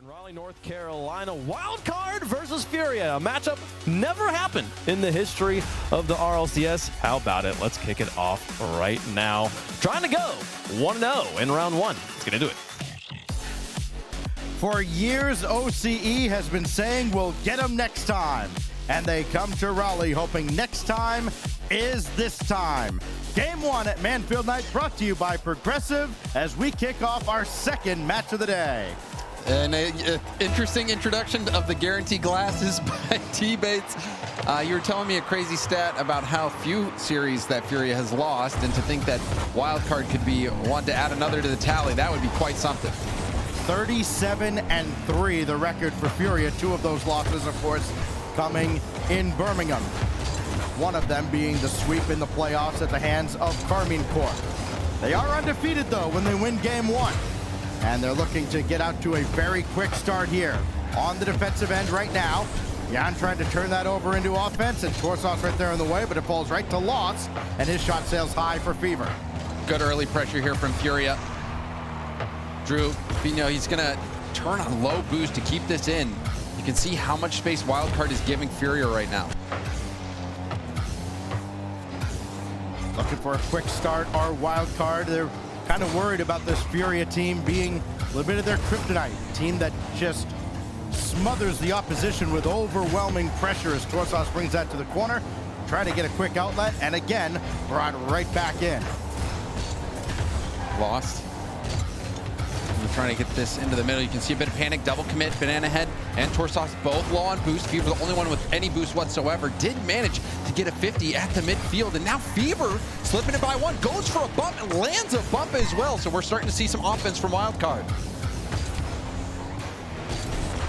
Raleigh, North Carolina, Wildcard versus Furia. A matchup never happened in the history of the RLCS. How about it? Let's kick it off right now. Trying to go 1-0 in round one. Let's get into it. For years, OCE has been saying we'll get them next time. And they come to Raleigh hoping next time is this time. Game one at Manfield Night brought to you by Progressive as we kick off our second match of the day. An interesting introduction of the guaranteed glasses by T-Bates. You were telling me a crazy stat about how few series that Furia has lost, and to think that Wildcard could be one to add another to the tally, that would be quite something. 37-3, the record for Furia. Two of those losses, of course, coming in Birmingham. One of them being the sweep in the playoffs at the hands of Carmine Corp. They are undefeated, though, when they win game one. And they're looking to get out to a very quick start here. On the defensive end right now, Jan trying to turn that over into offense, and Torsos right there in the way, but it falls right to Loss, and his shot sails high for Fever. Good early pressure here from Furia. Drew, he's gonna turn on low boost to keep this in. You can see how much space Wildcard is giving Furia right now. Looking for a quick start, our Wildcard. They're kind of worried about this Furia team being a little bit of their kryptonite. A team that just smothers the opposition with overwhelming pressure as Torsos brings that to the corner, trying to get a quick outlet, and again, brought right back in. Lost. We're trying to get this into the middle. You can see a bit of panic, double commit, Banana Head and Torsos both low on boost. Fever, the only one with any boost whatsoever, did manage to get a 50 at the midfield, and now Fever slipping it by one, goes for a bump and lands a bump as well. So we're starting to see some offense from Wildcard.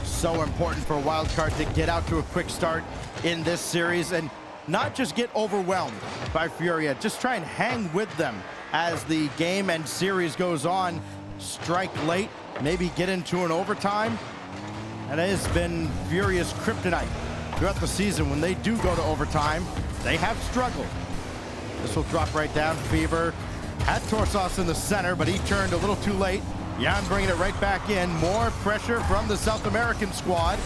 So important for Wildcard to get out to a quick start in this series and not just get overwhelmed by Furia, just try and hang with them as the game and series goes on. Strike late, maybe get into an overtime. And it has been Furia's kryptonite throughout the season. When they do go to overtime, they have struggled. This will drop right down. Fever had Torsos in the center, but he turned a little too late. Jan bringing it right back in. More pressure from the South American squad.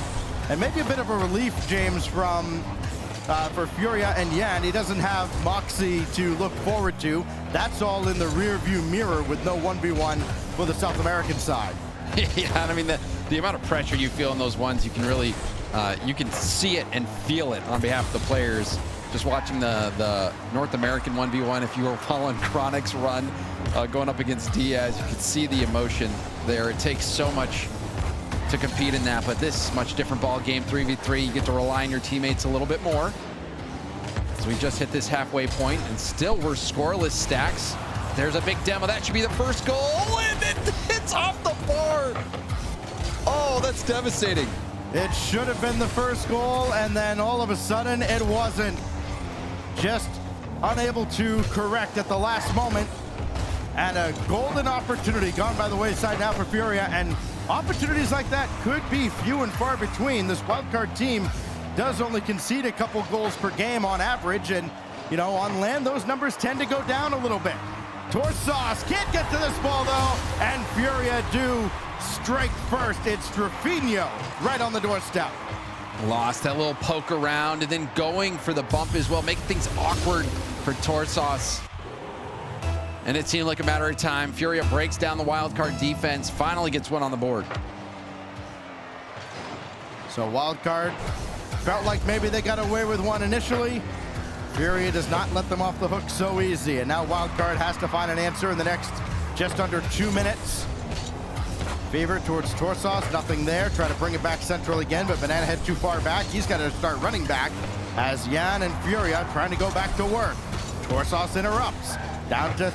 And maybe a bit of a relief, James, for Furia and Jan. He doesn't have Moxie to look forward to. That's all in the rear view mirror with no 1v1 for the South American side. Yeah, I mean, the amount of pressure you feel in those ones, you can really, you can see it and feel it on behalf of the players. Just watching the North American 1v1, if you were following Chronic's run, going up against Diaz, you could see the emotion there. It takes so much to compete in that, but this is much different ball game. 3v3, you get to rely on your teammates a little bit more. So we just hit this halfway point, and still we're scoreless. Stacks. There's a big demo. That should be the first goal, and it hits off the bar. Oh, that's devastating. It should have been the first goal, and then all of a sudden it wasn't. Just unable to correct at the last moment, and a golden opportunity gone by the wayside now for Furia, and opportunities like that could be few and far between. This Wildcard team does only concede a couple goals per game on average, and on land those numbers tend to go down a little bit. Torsos can't get to this ball though, and Furia do strike first. It's Trevino right on the doorstep. Lost that little poke around and then going for the bump as well, making things awkward for Torsos. And it seemed like a matter of time. Furia breaks down the Wildcard defense, finally gets one on the board. So Wildcard felt like maybe they got away with one initially. Furia does not let them off the hook so easy, and now Wildcard has to find an answer in the next just under 2 minutes. Fever towards Torsos, nothing there. Try to bring it back central again, but Banana Head too far back. He's got to start running back as Jan and Furia trying to go back to work. Torsos interrupts. Down to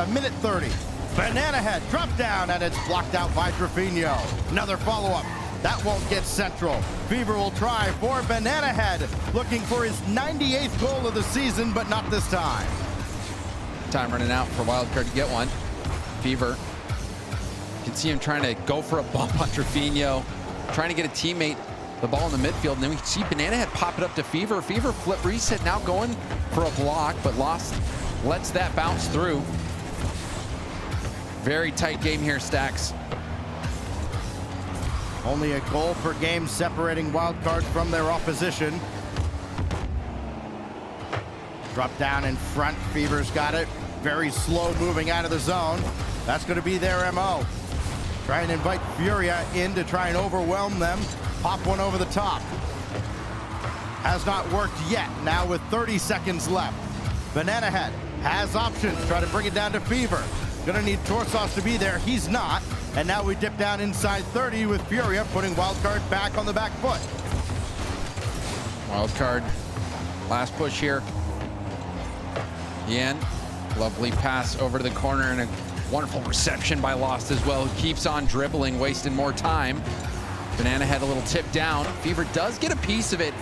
a minute 30. Banana Head drop down, and it's blocked out by Trevino. Another follow-up. That won't get central. Fever will try for Banana Head, looking for his 98th goal of the season, but not this time. Time running out for Wildcard to get one. Fever. You can see him trying to go for a bump on Trevino, trying to get a teammate the ball in the midfield, and then we see Banana Head pop it up to Fever. Fever flip reset, now going for a block, but Lost lets that bounce through. Very tight game here, Stacks. Only a goal per game separating Wildcard from their opposition. Drop down in front, Fever's got it. Very slow moving out of the zone. That's going to be their MO. Try and invite Furia in to try and overwhelm them. Pop one over the top. Has not worked yet. Now with 30 seconds left. Banana Head has options. Try to bring it down to Fever. Gonna need Torsos to be there. He's not. And now we dip down inside 30 with Furia, putting Wildcard back on the back foot. Wildcard, last push here. Yan, lovely pass over to the corner and a wonderful reception by Lost as well. Who keeps on dribbling, wasting more time. Banana Head a little tip down. Fever does get a piece of it.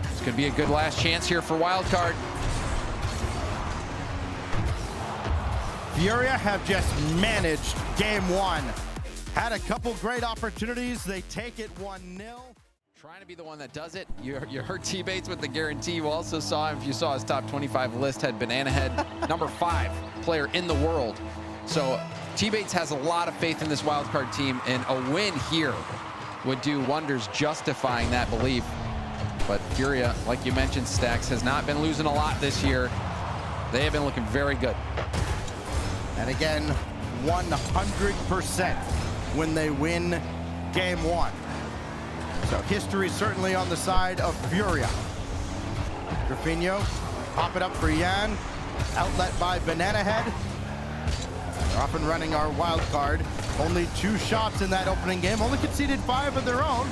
This could be a good last chance here for Wildcard. Furia have just managed game one. Had a couple great opportunities. They take it 1-0. Trying to be the one that does it. You heard T-Bates with the guarantee. You also saw, if you saw his top 25 list, had Banana Head, number 5 player in the world. So T-Bates has a lot of faith in this Wildcard team, and a win here would do wonders justifying that belief. But Furia, like you mentioned, Stacks, has not been losing a lot this year. They have been looking very good. And again, 100% when they win game one. So history certainly on the side of Furia. Graffinho, pop it up for Yan. Outlet by Banana Head. They're off and running our Wildcard. Only 2 shots in that opening game. Only conceded 5 of their own.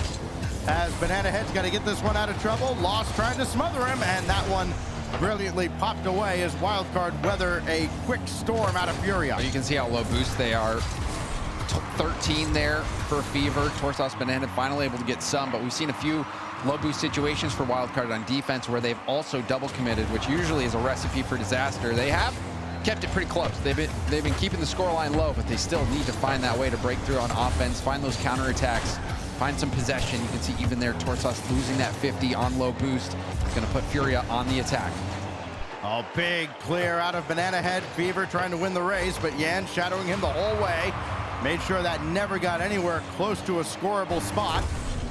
As Banana Head's got to get this one out of trouble. Lost trying to smother him, and that one brilliantly popped away as Wildcard weather a quick storm out of Furia. You can see how low boost they are. 13 there for Fever. Torsos, Banana finally able to get some, but we've seen a few low boost situations for Wildcard on defense where they've also double committed, which usually is a recipe for disaster. They have kept it pretty close. They've been keeping the scoreline low, but they still need to find that way to break through on offense, find those counterattacks, find some possession. You can see even there, Torsos losing that 50 on low boost. It's going to put Furia on the attack. Oh, big clear out of Banana Head. Fever trying to win the race, but Yan shadowing him the whole way. Made sure that never got anywhere close to a scoreable spot.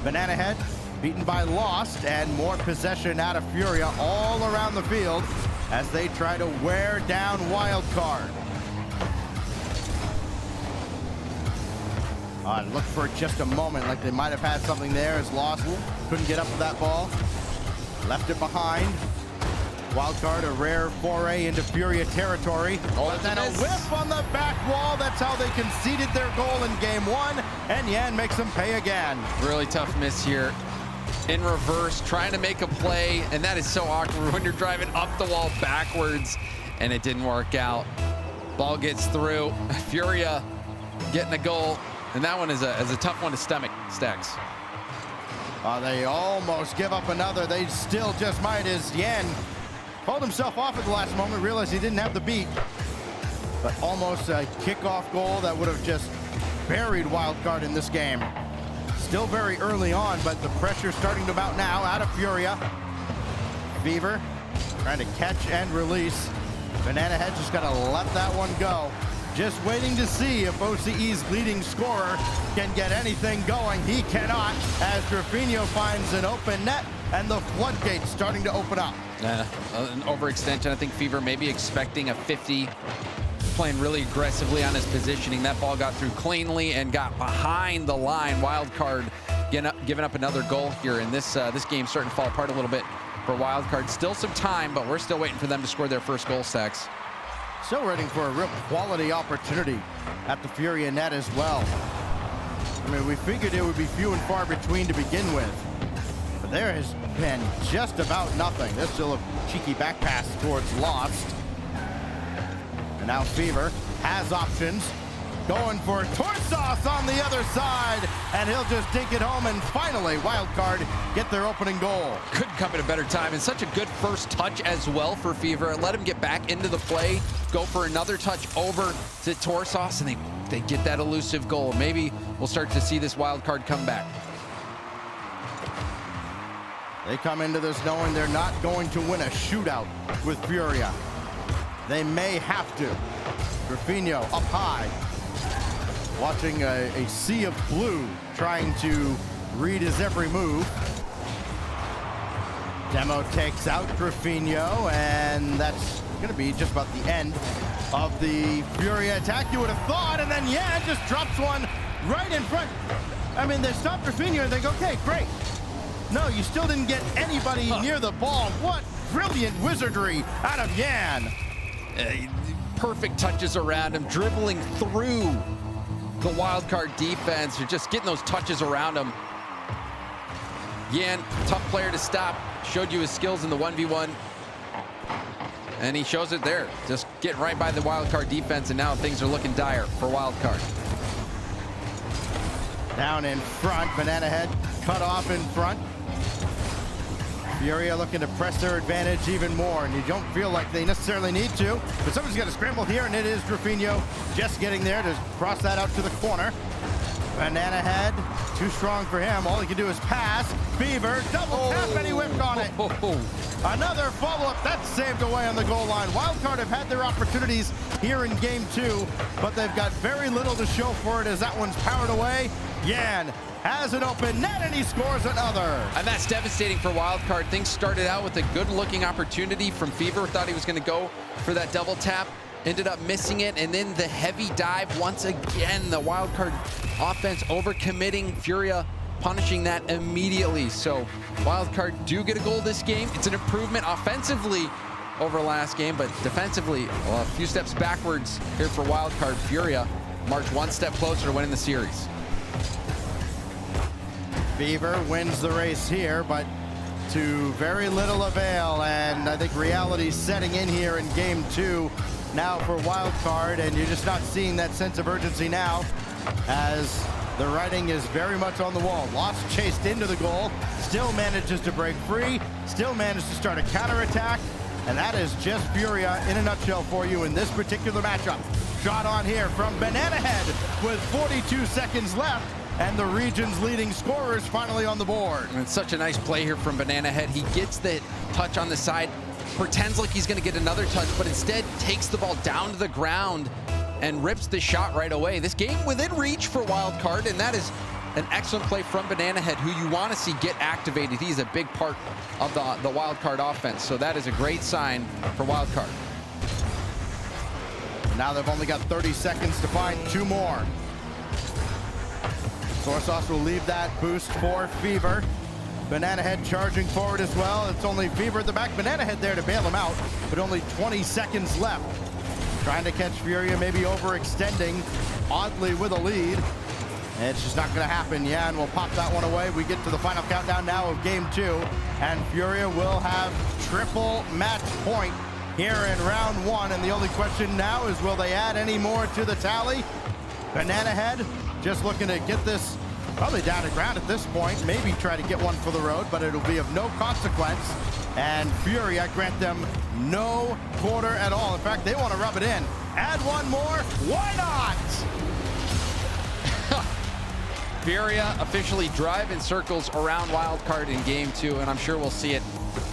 Banana Head beaten by Lost, and more possession out of Furia all around the field as they try to wear down Wildcard. Look for just a moment like they might have had something there as Lost couldn't get up to that ball. Left it behind. Wildcard, a rare foray into Furia territory. But then a whiff on the back wall. That's how they conceded their goal in game one. And Yan makes them pay again. Really tough miss here. In reverse, trying to make a play. And that is so awkward when you're driving up the wall backwards. And it didn't work out. Ball gets through. Furia getting a goal. And that one is a tough one to stomach, Stacks. They almost give up another. They still just might as Yan pulled himself off at the last moment, realized he didn't have the beat. But almost a kickoff goal that would have just buried Wildcard in this game. Still very early on, but the pressure's starting to mount now out of Furia. Fever trying to catch and release. Banana Head just gotta let that one go. Just waiting to see if OCE's leading scorer can get anything going. He cannot, as Graffinho finds an open net and the floodgates starting to open up. An overextension. I think Fever maybe expecting a 50, playing really aggressively on his positioning. That ball got through cleanly and got behind the line. Wildcard giving up another goal here, and this game's starting to fall apart a little bit for Wildcard. Still some time, but we're still waiting for them to score their first goal, Stacks. Still waiting for a real quality opportunity at the Furia net as well. I mean, we figured it would be few and far between to begin with. But there has been just about nothing. There's still a cheeky back pass towards Lost. And now Fever has options. Going for Torsos on the other side. And he'll just dink it home, and finally Wildcard get their opening goal. Couldn't come at a better time, and such a good first touch as well for Fever. Let him get back into the play, go for another touch over to Torsos, and they get that elusive goal. Maybe we'll start to see this Wildcard come back. They come into this knowing they're not going to win a shootout with Furia. They may have to. Graffinho up high. watching a sea of blue trying to read his every move. Demo takes out Graffinho, and that's going to be just about the end of the Furia attack, you would have thought, and then yeah, just drops one right in front. I mean, they stop Graffinho and think, okay, great. No, you still didn't get anybody near the ball. What brilliant wizardry out of Yan. Perfect touches around him, dribbling through the Wildcard defense. You're just getting those touches around him. Yan, tough player to stop. Showed you his skills in the 1v1. And he shows it there. Just getting right by the Wildcard defense, and now things are looking dire for Wildcard. Down in front, Banana Head cut off in front. Furia looking to press their advantage even more, and you don't feel like they necessarily need to, but somebody's got to scramble here, and it is Graffinho just getting there to cross that out to the corner. Banana Head, too strong for him. All he can do is pass. Fever, double tap, and he whipped on it. Another follow-up, that's saved away on the goal line. Wildcard have had their opportunities here in game 2, but they've got very little to show for it as that one's powered away. Yan has an open net, and he scores another. And that's devastating for Wildcard. Things started out with a good-looking opportunity from Fever. Thought he was going to go for that double tap. Ended up missing it, and then the heavy dive once again. The Wildcard offense overcommitting. Furia punishing that immediately. So Wildcard do get a goal this game. It's an improvement offensively over last game, but defensively, well, a few steps backwards here for Wildcard. Furia march one step closer to winning the series. Fever wins the race here, but to very little avail, and I think reality's setting in here in game 2 now for Wildcard, and you're just not seeing that sense of urgency now as the writing is very much on the wall. Lost chased into the goal, still manages to break free, still managed to start a counterattack, and that is just Furia in a nutshell for you in this particular matchup. Shot on here from Banana Head with 42 seconds left, and the region's leading scorer is finally on the board. And it's such a nice play here from Banana Head. He gets the touch on the side, pretends like he's going to get another touch, but instead takes the ball down to the ground and rips the shot right away. This game within reach for Wildcard, and that is an excellent play from Banana Head, who you want to see get activated. He's a big part of the Wildcard offense, so that is a great sign for Wildcard. Now they've only got 30 seconds to find 2 more. Soy Sauce will leave that boost for Fever. Banana Head charging forward as well. It's only Fever at the back. Banana Head there to bail him out, but only 20 seconds left. Trying to catch Furia, maybe overextending oddly with a lead. And it's just not going to happen. Yan will pop that one away. We get to the final countdown now of game 2, and Furia will have triple match point here in round 1. And the only question now is, will they add any more to the tally? Banana Head just looking to get this probably down to ground at this point. Maybe try to get one for the road, but it'll be of no consequence. And Furia grant them no quarter at all. In fact, they want to rub it in. Add one more. Why not? Furia officially drive in circles around Wildcard in game 2, and I'm sure we'll see it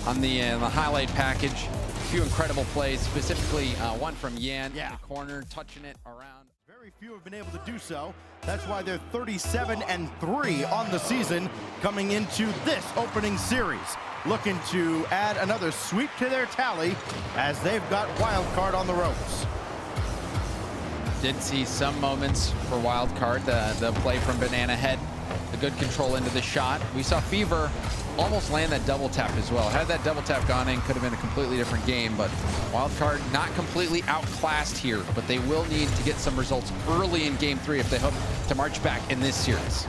on the highlight package. A few incredible plays, specifically one from Yan in the corner, touching it around. Very few have been able to do so. That's why they're 37-3 on the season coming into this opening series. Looking to add another sweep to their tally as they've got Wildcard on the ropes. Did see some moments for Wildcard, the play from Banana Head, the good control into the shot. We saw Fever almost land that double tap as well. Had that double tap gone in, could have been a completely different game, but Wildcard not completely outclassed here, but they will need to get some results early in game 3 if they hope to march back in this series.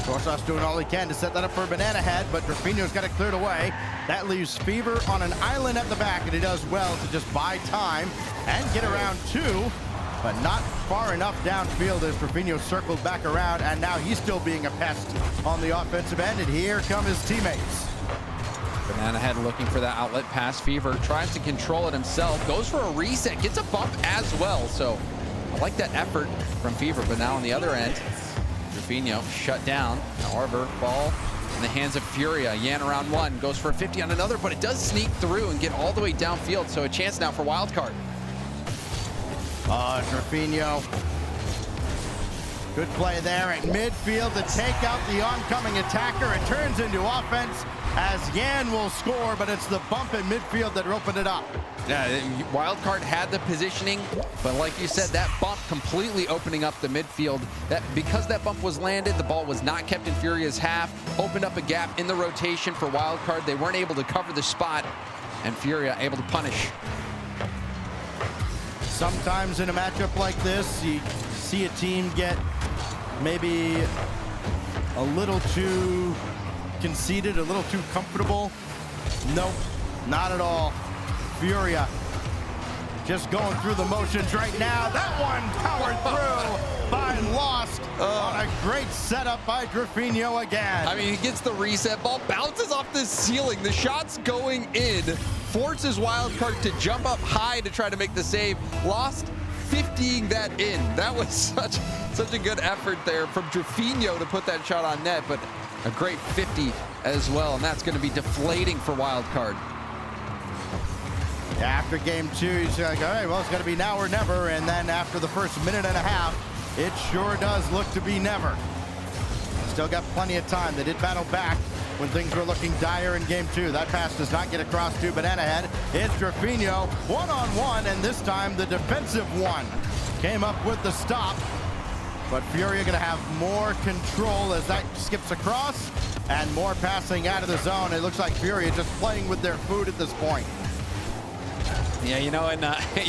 Soy doing all he can to set that up for Banana Head, but Graffinho's got it cleared away. That leaves Fever on an island at the back, and he does well to just buy time and get around 2, but not far enough downfield as Graffinho circled back around, and now he's still being a pest on the offensive end, and here come his teammates. Banana Head looking for that outlet pass. Fever tries to control it himself, goes for a reset, gets a bump as well, so I like that effort from Fever, but now on the other end, Graffinho shut down. However, ball in the hands of Furia. Yan around 1, goes for a 50 on another, but it does sneak through and get all the way downfield, so a chance now for Wildcard. Graffinho Good play there at midfield to take out the oncoming attacker. It turns into offense as Yan will score, but it's the bump in midfield that opened it up. Yeah, Wildcard had the positioning, but like you said, that bump completely opening up the midfield. Because that bump was landed, the ball was not kept in Furia's half, opened up a gap in the rotation for Wildcard. They weren't able to cover the spot, and Furia able to punish. Sometimes in a matchup like this, you see a team get maybe a little too conceited, a little too comfortable. Nope, not at all. Furia just going through the motions right now. That one powered through by Lost on a great setup by Drafinho again. I mean, he gets the reset ball, bounces off the ceiling. The shot's going in, forces Wildcard to jump up high to try to make the save. Lost 50ing that in. That was such a good effort there from Drafinho to put that shot on net, but a great 50 as well, and that's going to be deflating for Wildcard. After game two, he's like, all right, well, it's going to be now or never. And then after the first minute and a half, it sure does look to be never. Still got plenty of time. They did battle back when things were looking dire in game two. That pass does not get across to Banana Head. It's Drafinho one-on-one, and this time the defensive one came up with the stop. But Furia going to have more control as that skips across and more passing out of the zone. It looks like Furia just playing with their food at this point. Yeah, you know, and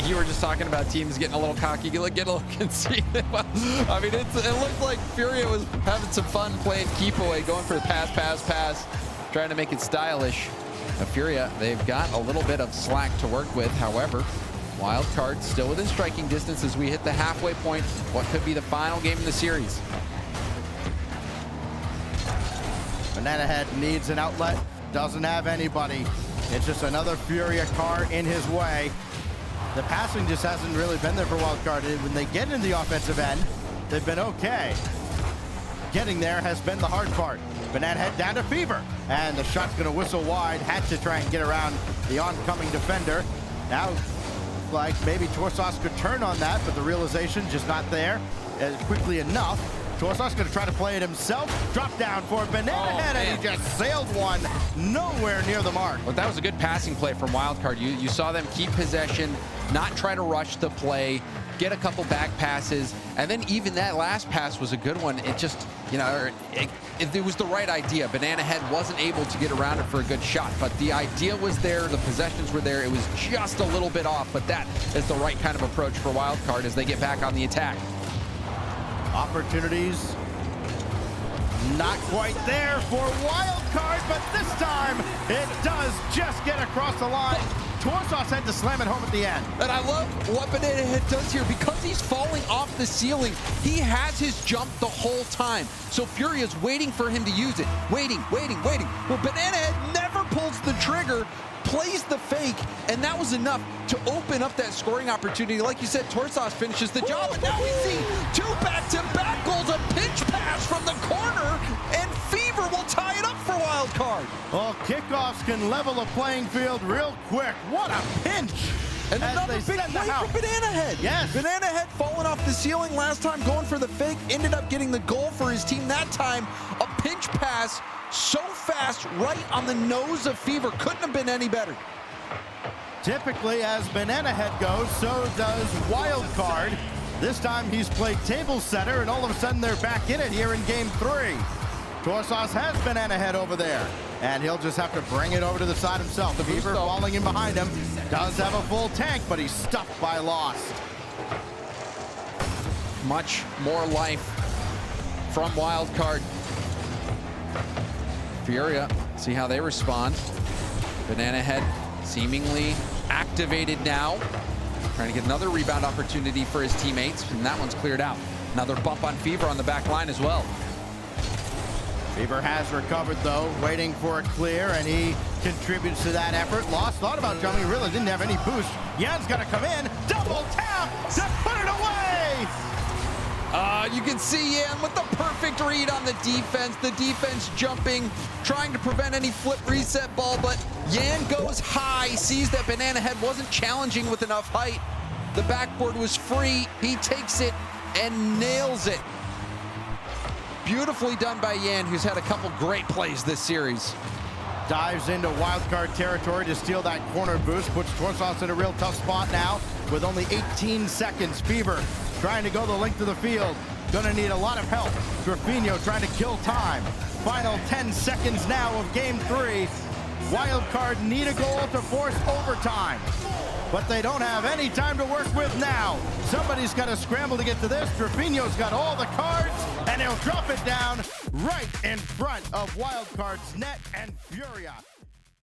you were just talking about teams getting a little cocky, getting a little conceited. I mean, it looked like Furia was having some fun playing keep away, going for the pass, trying to make it stylish. Furia, they've got a little bit of slack to work with. However, Wildcard still within striking distance as we hit the halfway point. What could be the final game in the series? Banana Head needs an outlet, doesn't have anybody. It's just another Furia car in his way. The passing just hasn't really been there for Wildcard. When they get in the offensive end, they've been okay. Getting there has been the hard part. Banana Head down to Fever, and the shot's gonna whistle wide. Had to try and get around the oncoming defender. Now, like maybe Torsos could turn on that, but the realization just not there quickly enough. Torsos gonna try to play it himself. Drop down for Banana Head, and he just sailed one nowhere near the mark. Well, that was a good passing play from Wildcard. You saw them keep possession, not try to rush the play, get a couple back passes, and then even that last pass was a good one. It just, you know, it was the right idea. Banana Head wasn't able to get around it for a good shot, but the idea was there, the possessions were there. It was just a little bit off, but that is the right kind of approach for Wildcard as they get back on the attack. Opportunities not quite there for Wildcard, but this time it does just get across the line. Torsos had to slam it home at the end. And I love what Banana Head does here. Because he's falling off the ceiling, he has his jump the whole time. So Furia's waiting for him to use it. Waiting. Well, Banana Head never pulls the trigger, plays the fake, and that was enough to open up that scoring opportunity. Like you said, Torsos finishes the job, and now we see two back-to-back goals, a pinch pass from the corner, and Fever will tie it up for Wildcard. Well, kickoffs can level a playing field real quick. What a pinch! And another big play for Banana Head. Yes. Banana Head falling off the ceiling last time, going for the fake, ended up getting the goal for his team that time. A pinch pass so fast, right on the nose of Fever. Couldn't have been any better. Typically, as Banana Head goes, so does Wildcard. This time he's played table setter, and all of a sudden they're back in it here in game three. Torsos has Banana Head over there, and he'll just have to bring it over to the side himself. The Fever falling in behind him. Does have a full tank, but he's stuffed by Lost. Much more life from Wildcard. Furia, see how they respond. Banana Head seemingly activated now. Trying to get another rebound opportunity for his teammates, and that one's cleared out. Another bump on Fever on the back line as well. Fever has recovered, though, waiting for a clear, and he contributes to that effort. Lost thought about jumping, really didn't have any boost. Yan's got to come in, double tap to put it away! You can see Yan with the perfect read on the defense. The defense jumping, trying to prevent any flip reset ball, but Yan goes high, sees that Banana Head wasn't challenging with enough height. The backboard was free. He takes it and nails it. beautifully done by Yan, who's had a couple great plays this series. Dives into wildcard territory to steal that corner boost, puts Torsons in a real tough spot now with only 18 seconds. Fever trying to go the length of the field. Gonna need a lot of help. Graffinho trying to kill time. Final 10 seconds now of game 3. Wildcard need a goal to force overtime, but they don't have any time to work with now. Somebody's got to scramble to get to this. Graffinho's got all the cards, and he'll drop it down right in front of Wildcard's net and Furia.